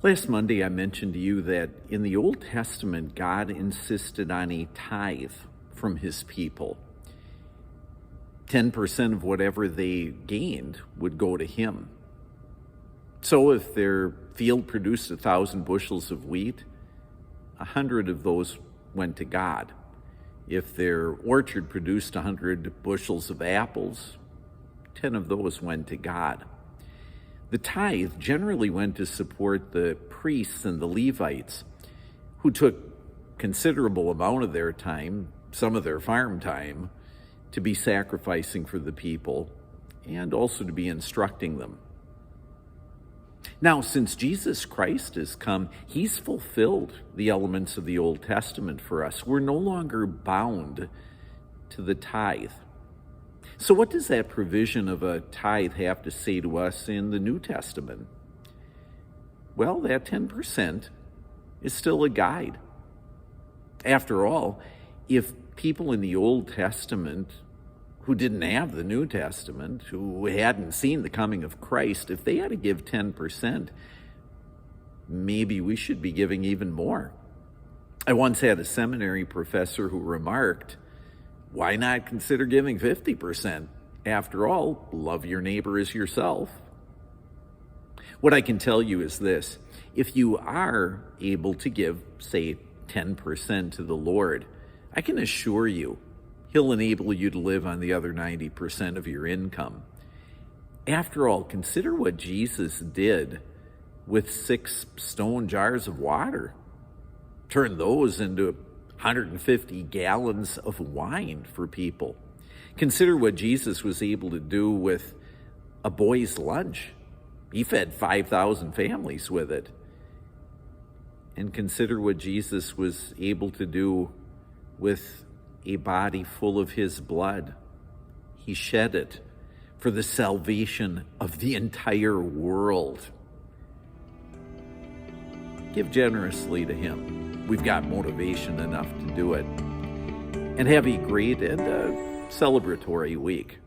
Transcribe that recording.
Last Monday, I mentioned to you that in the Old Testament, God insisted on a tithe from his people. 10% of whatever they gained would go to him. So if their field produced 1,000 bushels of wheat, 100 of those went to God. If their orchard produced 100 bushels of apples, 10 of those went to God. The tithe generally went to support the priests and the Levites, who took considerable amount of their time, some of their farm time, to be sacrificing for the people and also to be instructing them. Now, since Jesus Christ has come, he's fulfilled the elements of the Old Testament for us. We're no longer bound to the tithe. So what does that provision of a tithe have to say to us in the New Testament? Well, that 10% is still a guide. After all, if people in the Old Testament who didn't have the New Testament, who hadn't seen the coming of Christ, if they had to give 10%, maybe we should be giving even more. I once had a seminary professor who remarked, why not consider giving 50%? After all, love your neighbor as yourself. What I can tell you is this: if you are able to give, say, 10% to the Lord, I can assure you, he'll enable you to live on the other 90% of your income. After all, consider what Jesus did with 6 stone jars of water. Turn those into 150 gallons of wine for people. Consider what Jesus was able to do with a boy's lunch. He fed 5,000 families with it. And consider what Jesus was able to do with a body full of his blood. He shed it for the salvation of the entire world. Give generously to him. We've got motivation enough to do it. And have a great and celebratory week.